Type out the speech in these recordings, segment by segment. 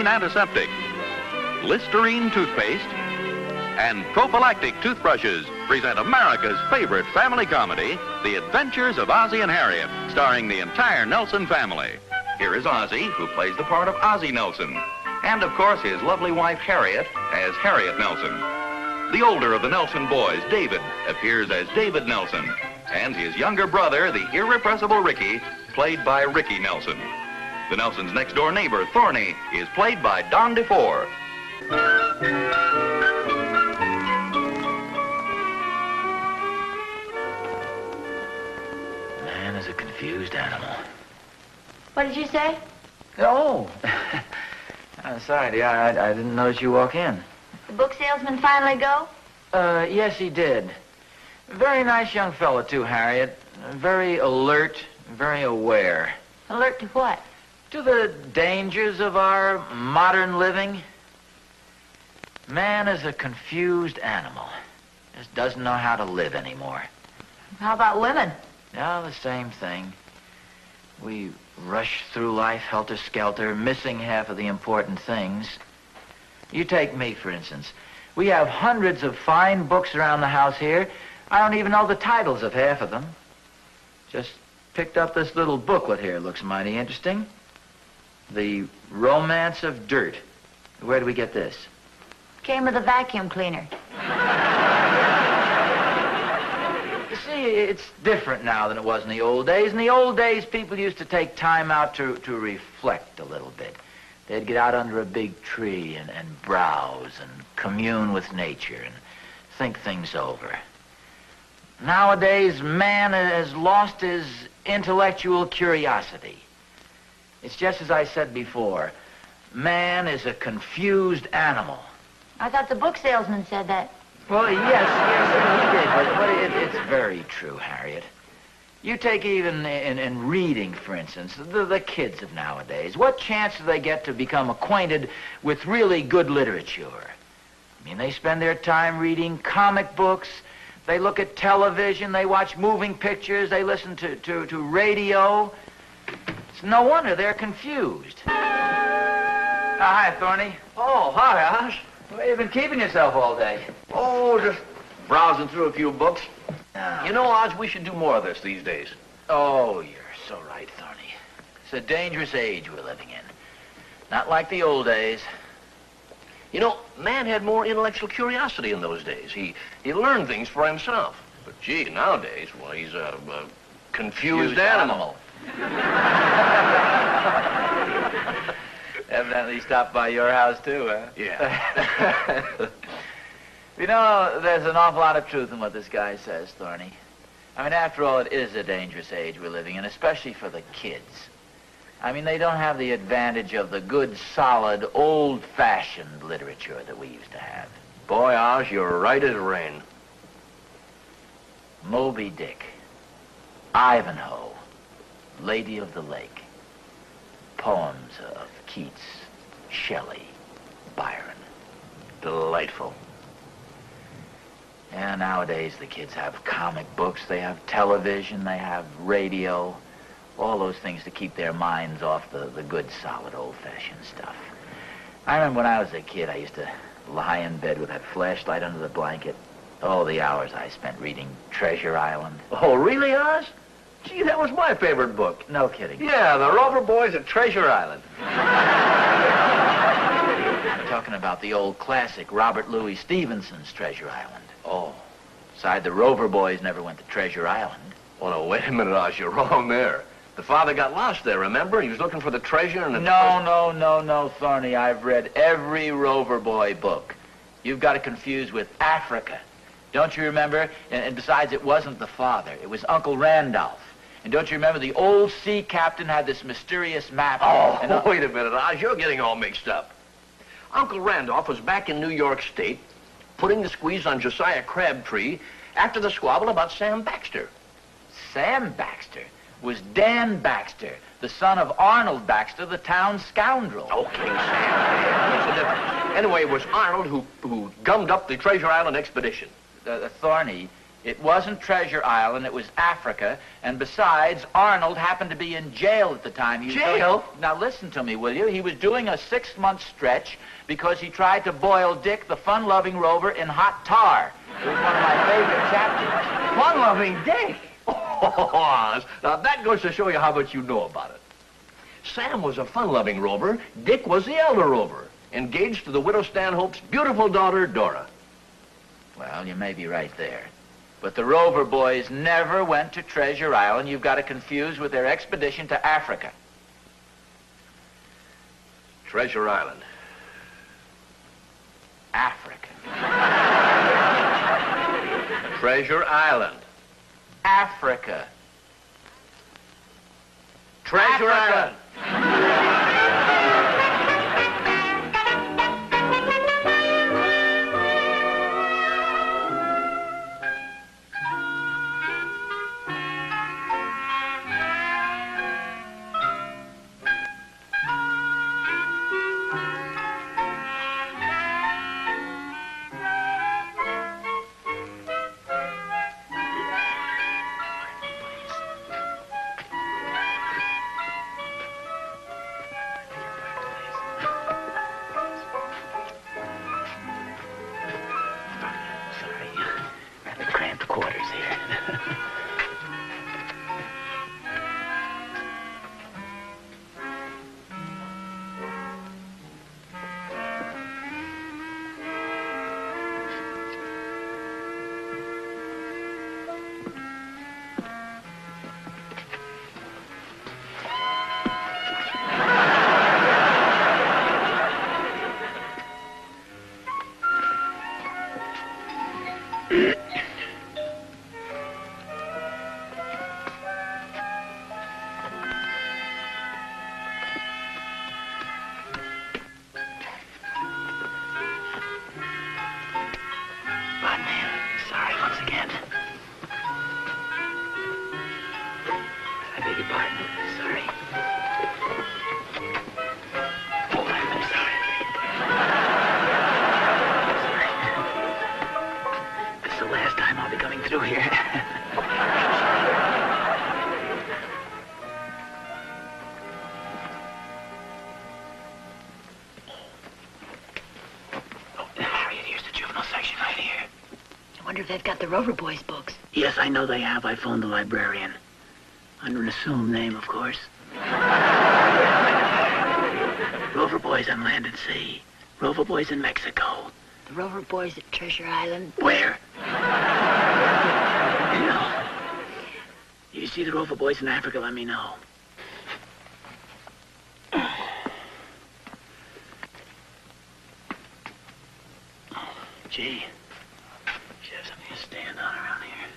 chlorine antiseptic, Listerine toothpaste, and prophylactic toothbrushes present America's favorite family comedy, The Adventures of Ozzie and Harriet, starring the entire Nelson family. Here is Ozzie, who plays the part of Ozzie Nelson, and of course his lovely wife Harriet as Harriet Nelson. The older of the Nelson boys, David, appears as David Nelson, and his younger brother, the irrepressible Ricky, played by Ricky Nelson. The Nelsons' next-door neighbor, Thorny, is played by Don DeFore. Man is a confused animal. What did you say? Oh, I'm sorry, dear. I didn't notice you walk in. The book salesman finally go? Yes, he did. Very nice young fellow, too, Harriet. Very alert, very aware. Alert to what? To the dangers of our modern living. Man is a confused animal. Just doesn't know how to live anymore. How about women? Yeah, the same thing. We rush through life helter-skelter, missing half of the important things. You take me, for instance. We have hundreds of fine books around the house here. I don't even know the titles of half of them. Just picked up this little booklet here. Looks mighty interesting. The Romance of Dirt. Where do we get this? Came with a vacuum cleaner. You see, it's different now than it was in the old days. In the old days, people used to take time out to reflect a little bit. They'd get out under a big tree and browse and commune with nature and think things over. Nowadays, man has lost his intellectual curiosity. It's just as I said before. Man is a confused animal. I thought the book salesman said that. Well, yes, he did, but it's very true, Harriet. You take even in reading, for instance, the kids of nowadays. What chance do they get to become acquainted with really good literature? I mean, they spend their time reading comic books, they look at television, they watch moving pictures, they listen to radio. It's no wonder they're confused. Hi, Thorny. Oh, hi, Oz. Where you been keeping yourself all day? Oh, just browsing through a few books. Oh. You know, Oz, we should do more of this these days. Oh, you're so right, Thorny. It's a dangerous age we're living in. Not like the old days. You know, man had more intellectual curiosity in those days. He learned things for himself. But, gee, nowadays, well, he's a confused animal. Evidently stopped by your house, too, huh? Yeah. You know, there's an awful lot of truth in what this guy says, Thorny. I mean, after all, it is a dangerous age we're living in, especially for the kids. I mean, they don't have the advantage of the good, solid, old-fashioned literature that we used to have. Boy, Oz, you're right as rain. Moby Dick, Ivanhoe, Lady of the Lake, poems of Keats, Shelley, Byron. Delightful. Yeah, nowadays the kids have comic books, they have television, they have radio, all those things to keep their minds off the good, solid, old-fashioned stuff. I remember when I was a kid, I used to lie in bed with that flashlight under the blanket. Oh, the hours I spent reading Treasure Island. Oh, really, Oz? Gee, that was my favorite book. No kidding. Yeah, the Rover boys at Treasure Island. I'm talking about the old classic, Robert Louis Stevenson's Treasure Island. Oh. Besides, the Rover boys never went to Treasure Island. Oh, no, wait a minute, Oz, you're wrong there. The father got lost there, remember? He was looking for the treasure and... No, Thorny. I've read every Rover boy book. You've got it confused with Africa. Don't you remember? And besides, it wasn't the father. It was Uncle Randolph. And don't you remember the old sea captain had this mysterious map? Oh, wait a minute, Oz, you're getting all mixed up. Uncle Randolph was back in New York State, putting the squeeze on Josiah Crabtree after the squabble about Sam Baxter. Sam Baxter was Dan Baxter, the son of Arnold Baxter, the town scoundrel. Okay, Sam. What's the difference? Anyway, it was Arnold who gummed up the Treasure Island expedition. Thorny, It wasn't Treasure Island, it was Africa. And besides, Arnold happened to be in jail at the time. Jail? Now listen to me, will you? He was doing a 6-month stretch because he tried to boil Dick, the fun-loving Rover, in hot tar. It was one of my favorite chapters. Fun-loving Dick. Oh, now that goes to show you how much you know about it. Sam was a fun-loving Rover. Dick was the elder Rover, engaged to the widow Stanhope's beautiful daughter, Dora. Well, you may be right there. But the Rover boys never went to Treasure Island. You've got it confused with their expedition to Africa. Treasure Island. Africa. Treasure Island. Africa. Treasure Africa. Island. They've got the Rover Boys books. Yes, I know they have. I phoned the librarian. Under an assumed name, of course. Rover Boys on land and sea. Rover Boys in Mexico. The Rover Boys at Treasure Island. Where? No. You see the Rover Boys in Africa, let me know. Gee. Stand on around here.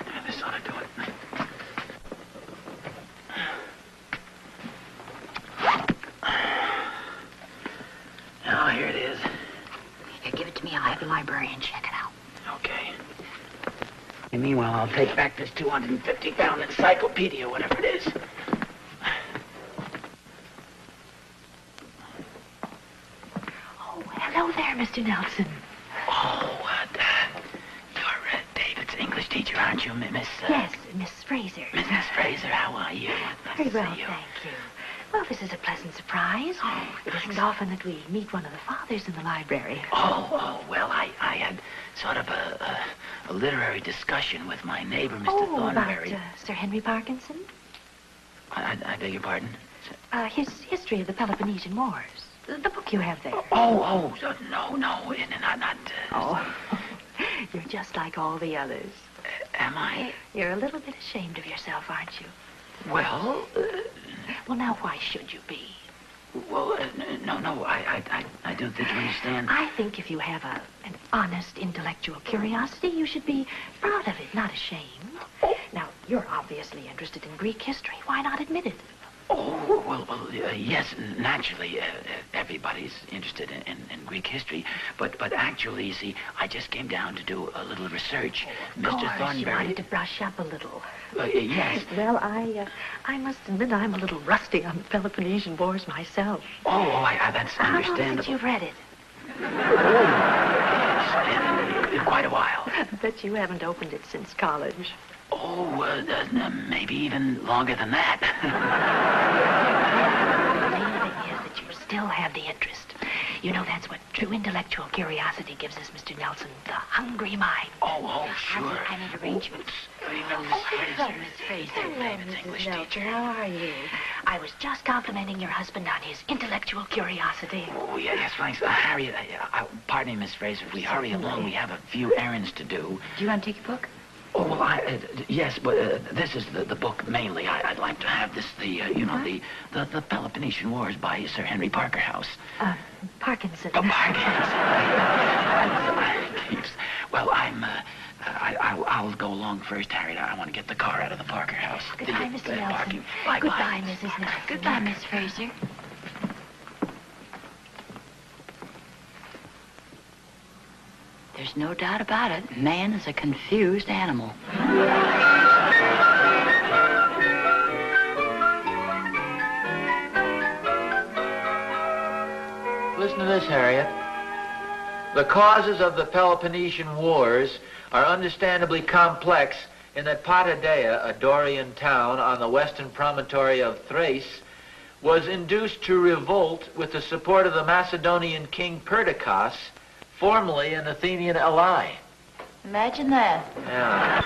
Yeah, this ought to do it. Oh, here it is. Here, give it to me. I'll have the librarian check it out. Okay. And meanwhile, I'll take back this 250-pound encyclopedia, whatever it is. Hello there, Mr. Nelson. Oh, you're David's English teacher, aren't you, Miss? Yes, Miss Fraser. Mrs. Fraser, how are you? Very well, thank you. Well, this is a pleasant surprise. Oh, it isn't often that we meet one of the fathers in the library. Well, I had sort of a literary discussion with my neighbor, Mr. Thornberry. About Sir Henry Parkinson? I beg your pardon? His History of the Peloponnesian Wars. The book you have there. No, not. Oh, you're just like all the others. Am I? You're a little bit ashamed of yourself, aren't you? Well, Well, now, why should you be? well, no, I don't think you understand. I think if you have an honest intellectual curiosity, you should be proud of it, not ashamed. Now, you're obviously interested in Greek history. Why not admit it? Oh, well, yes, naturally, everybody's interested in Greek history, but actually, you see, I just came down to do a little research. Of course, you wanted to brush up a little. Yes. Well, I must admit I'm a little rusty on the Peloponnesian Wars myself. That's How long understandable. since you've read it? It's been quite a while. I bet you haven't opened it since college. Maybe even longer than that. The main thing is that you still have the interest. You know, that's what true intellectual curiosity gives us, Mr. Nelson. The hungry mind. Sure. I made arrangements. Hello, Miss Fraser. Famous English teacher. How are you? I was just complimenting your husband on his intellectual curiosity. Yes, thanks. Harriet, pardon me, Miss Fraser. If we hurry along, we have a few errands to do. Do you want to take your book? Yes, but this is the book mainly. I'd like to have this, the Peloponnesian Wars by Sir Henry Parkerhouse. Parkinson. Parkinson. Well, I'll go along first, Harriet. I want to get the car out of the Parker house. Goodbye, Mr. Nelson. Bye-bye. Goodbye, Mrs. Nelson. Goodbye, Miss Fraser. There's no doubt about it. Man is a confused animal. Listen to this, Harriet. The causes of the Peloponnesian Wars are understandably complex in that Patadea, a Dorian town on the western promontory of Thrace, was induced to revolt with the support of the Macedonian king Perdiccas, formerly an Athenian ally. Imagine that. Yeah.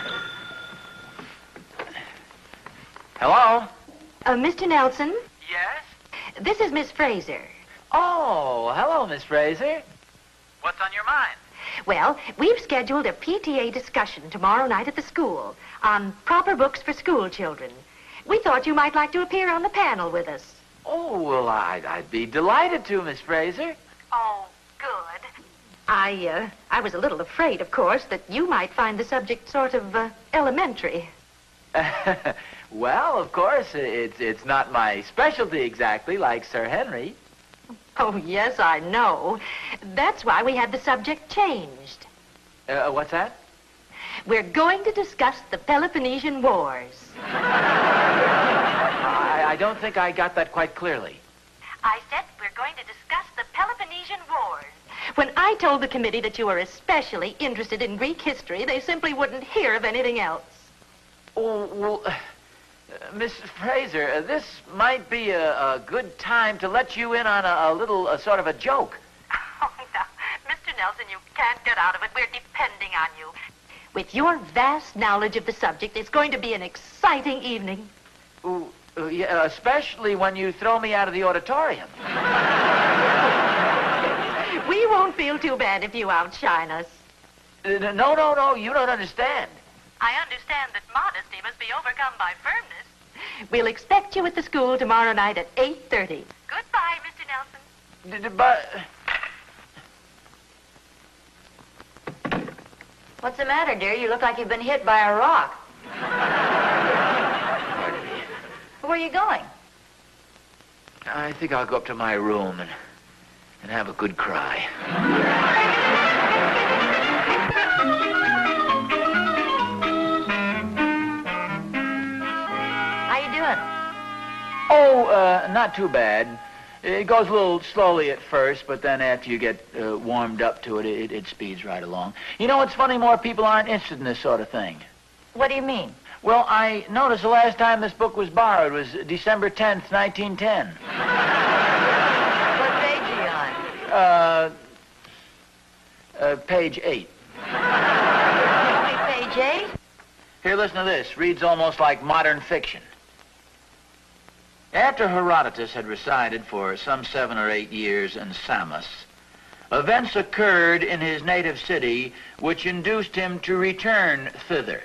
Hello? Mr. Nelson, Yes? this is Miss Fraser. Oh, hello, Miss Fraser. What's on your mind? Well, we've scheduled a PTA discussion tomorrow night at the school on proper books for school children. We thought you might like to appear on the panel with us. Oh, well, I'd be delighted to, Miss Fraser. Oh, good. I was a little afraid, of course, that you might find the subject sort of elementary. Well, of course, it's not my specialty exactly, like Sir Henry. Oh, yes, I know. That's why we had the subject changed. What's that? We're going to discuss the Peloponnesian Wars. I don't think I got that quite clearly. I said we're going to discuss the Peloponnesian Wars. When I told the committee that you were especially interested in Greek history, they simply wouldn't hear of anything else. Oh, well, Miss Fraser, this might be a good time to let you in on a little sort of a joke. Oh, no. Mr. Nelson, you can't get out of it. We're depending on you. With your vast knowledge of the subject, it's going to be an exciting evening. Yeah, especially when you throw me out of the auditorium. We won't feel too bad if you outshine us. No, you don't understand. I understand that modesty must be overcome by firmness. We'll expect you at the school tomorrow night at 8:30. Goodbye, Mr. Nelson. But... What's the matter, dear? You look like you've been hit by a rock. Pardon me. Where are you going? I think I'll go up to my room and have a good cry. How you doing? Oh, not too bad. It goes a little slowly at first, but then after you get warmed up to it, it speeds right along. You know, it's funny, more people aren't interested in this sort of thing. What do you mean? Well, I noticed the last time this book was borrowed was December 10th, 1910. What page are you on? Page 8. Only page 8? Here, listen to this. Reads almost like modern fiction. After Herodotus had resided for some 7 or 8 years in Samos, events occurred in his native city which induced him to return thither.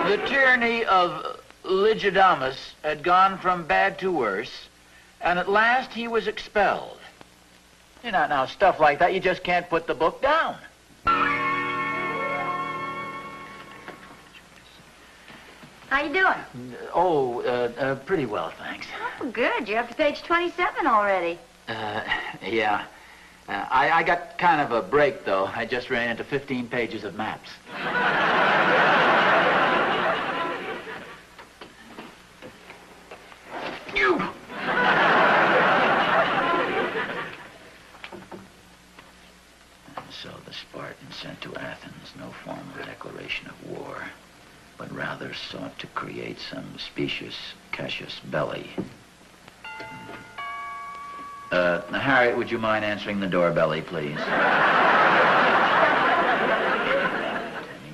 The tyranny of Lygidamus had gone from bad to worse, and at last he was expelled. You know, now, stuff like that, you just can't put the book down. How you doing? Pretty well, thanks. Oh, good. You're up to page 27 already. Yeah. I got kind of a break, though. I just ran into 15 pages of maps. You! So the Spartans sent to Athens no formal declaration of war, but rather sought to create some specious casus belli. Harriet, would you mind answering the doorbell, please? Intending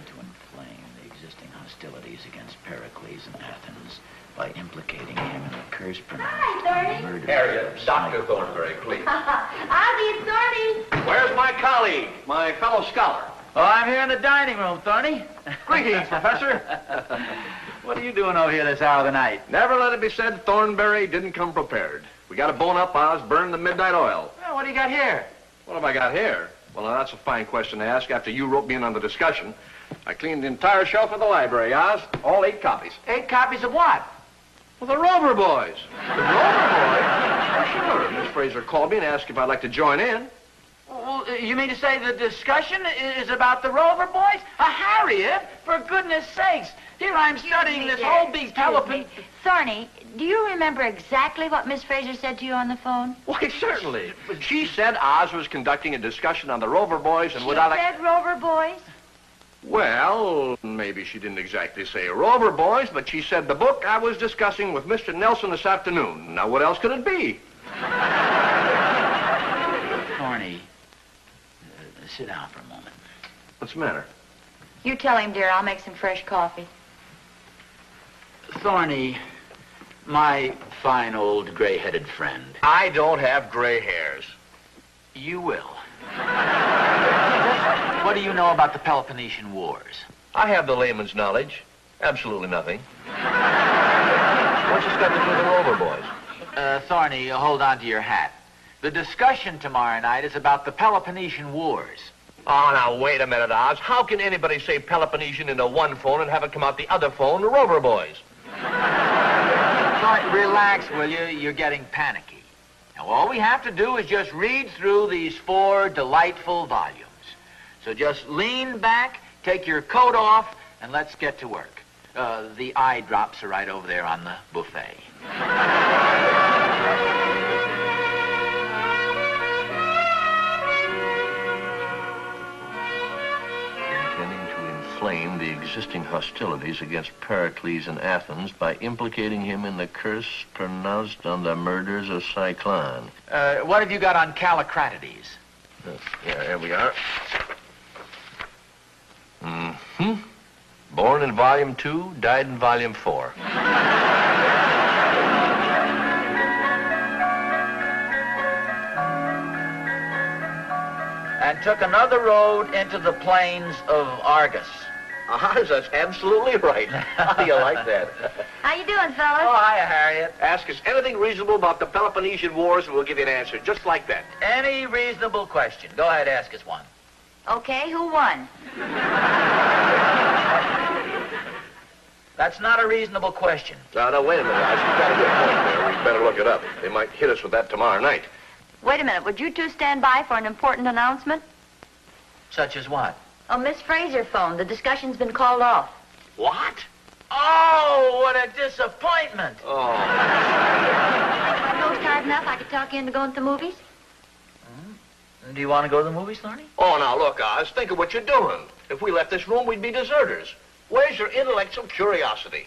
to inflame the existing hostilities against Pericles in Athens by implicating him in the curse pronounced on the murder. Harriet, Dr. Thornberry, please. Ozzie, it's Thorny. Where's my colleague, my fellow scholar? Oh, I'm here in the dining room, Thorny. Greetings, Professor. What are you doing over here this hour of the night? Never let it be said Thornberry didn't come prepared. We got to bone up, Oz, burn the midnight oil. Well, what do you got here? What have I got here? Well, now, that's a fine question to ask after you roped me in on the discussion. I cleaned the entire shelf of the library, Oz. All 8 copies. 8 copies of what? Well, the Rover Boys. The Rover Boys? Oh, sure. Miss Fraser called me and asked if I'd like to join in. Well, you mean to say the discussion is about the Rover Boys? Harriet, for goodness sakes. Here I'm studying this whole big telephone. Thorny, do you remember exactly what Miss Fraser said to you on the phone? Why, certainly. She said Oz was conducting a discussion on the Rover Boys and She without said Rover Boys? Well, maybe she didn't exactly say Rover Boys, but she said the book I was discussing with Mr. Nelson this afternoon. Now, what else could it be? Thorny, sit down for a moment. What's the matter? You tell him, dear. I'll make some fresh coffee. Thorny, my fine old gray-headed friend. I don't have gray hairs. You will. What do you know about the Peloponnesian Wars? I have the layman's knowledge. Absolutely nothing. What's this got to do with the Rover Boys? Thorny, hold on to your hat. The discussion tomorrow night is about the Peloponnesian Wars. Oh, now, wait a minute, Oz. How can anybody say Peloponnesian into one phone and have it come out the other phone, the Rover Boys? Thorny, relax, will you? You're getting panicky. Now, all we have to do is just read through these 4 delightful volumes. So just lean back, take your coat off, and let's get to work. The eye drops are right over there on the buffet. Intending to inflame the existing hostilities against Pericles in Athens by implicating him in the curse pronounced on the murders of Cyclone. What have you got on Callicratides? Yeah, here we are. Mm-hmm. Born in Volume 2, died in Volume 4. And took another road into the plains of Argus. Oz, that's absolutely right. How do you like that? How you doing, fellas? Oh, hiya, Harriet. Ask us anything reasonable about the Peloponnesian Wars and we'll give you an answer, just like that. Any reasonable question. Go ahead, ask us one. Okay, who won? That's not a reasonable question. No, wait a minute, Oz. You've got a good point there. We'd better look it up. They might hit us with that tomorrow night. Wait a minute. Would you two stand by for an important announcement? Such as what? Oh, Miss Fraser phoned. The discussion's been called off. What? Oh, what a disappointment. Oh. Think if I closed hard enough, I could talk you into going to the movies? Do you want to go to the movies, Thorny? Oh, now, look, Oz, think of what you're doing. If we left this room, we'd be deserters. Where's your intellectual curiosity?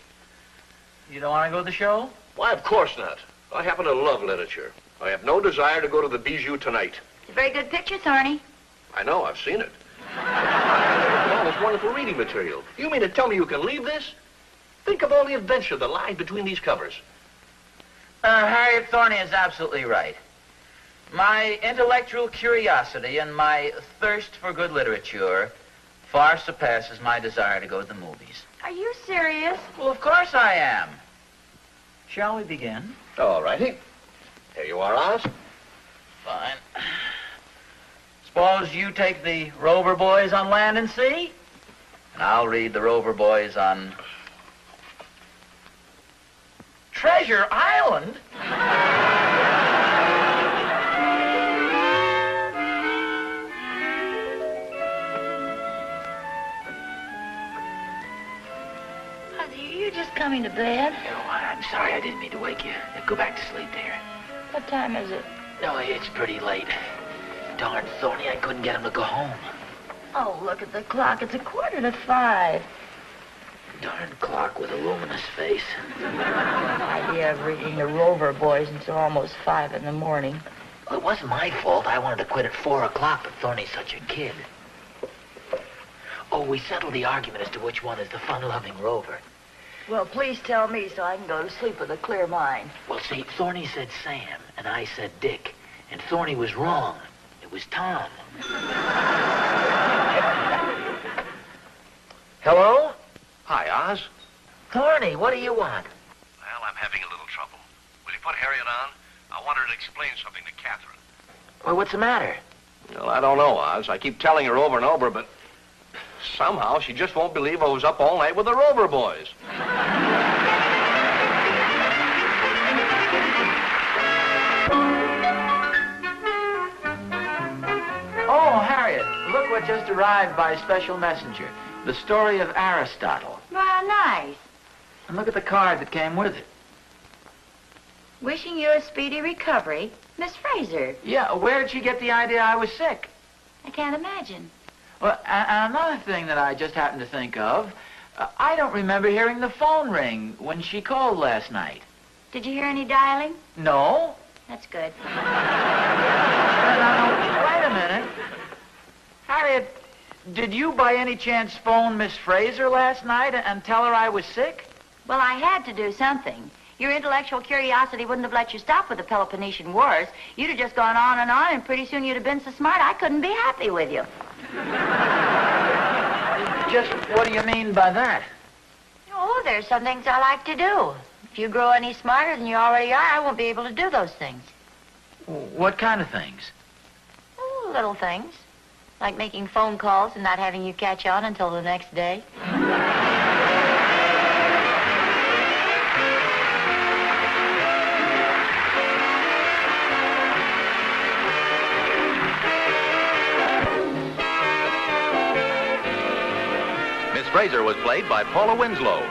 You don't want to go to the show? Why, of course not. I happen to love literature. I have no desire to go to the Bijou tonight. It's a very good picture, Thorny. I know, I've seen it. Look at all this wonderful reading material. You mean to tell me you can leave this? Think of all the adventure that lies between these covers. Harriet, Thorny is absolutely right. My intellectual curiosity and my thirst for good literature far surpasses my desire to go to the movies. Are you serious? Well, of course I am. Shall we begin? All righty. Here you are, Oz. Fine. Suppose you take the Rover Boys on Land and Sea, and I'll read the Rover Boys on Treasure Island? Ozzie, you're just coming to bed? Oh, I'm sorry, I didn't mean to wake you. Go back to sleep there. What time is it? No, it's pretty late. Darn Thorny, I couldn't get him to go home. Oh, look at the clock. It's 4:45. Darn clock with a luminous face. Idea of reading the Rover boys until almost 5 in the morning. Well, it wasn't my fault. I wanted to quit at 4 o'clock, but Thorny's such a kid. Oh, we settled the argument as to which one is the fun-loving Rover. Well, please tell me so I can go to sleep with a clear mind. Well, see, Thorny said Sam, and I said Dick. And Thorny was wrong. It was Tom. Hello? Hi, Oz. Thorny, what do you want? Well, I'm having a little trouble. Will you put Harriet on? I want her to explain something to Catherine. Well, what's the matter? Well, I don't know, Oz. I keep telling her over and over, but somehow she just won't believe I was up all night with the Rover boys. Oh, Harriet, look what just arrived by special messenger. The story of Aristotle. Well, nice. And look at the card that came with it. Wishing you a speedy recovery, Miss Fraser. Yeah, where'd she get the idea I was sick? I can't imagine. Well, another thing that I just happened to think of, I don't remember hearing the phone ring when she called last night. Did you hear any dialing? No? That's good. Now, wait a minute. Harriet, did you by any chance phone Miss Fraser last night and tell her I was sick? Well, I had to do something. Your intellectual curiosity wouldn't have let you stop with the Peloponnesian Wars. You'd have just gone on, and pretty soon you'd have been so smart I couldn't be happy with you. Just what do you mean by that? Oh, there's some things I like to do. If you grow any smarter than you already are, I won't be able to do those things. What kind of things? Oh, little things. Like making phone calls and not having you catch on until the next day. Miss Fraser was played by Paula Winslow.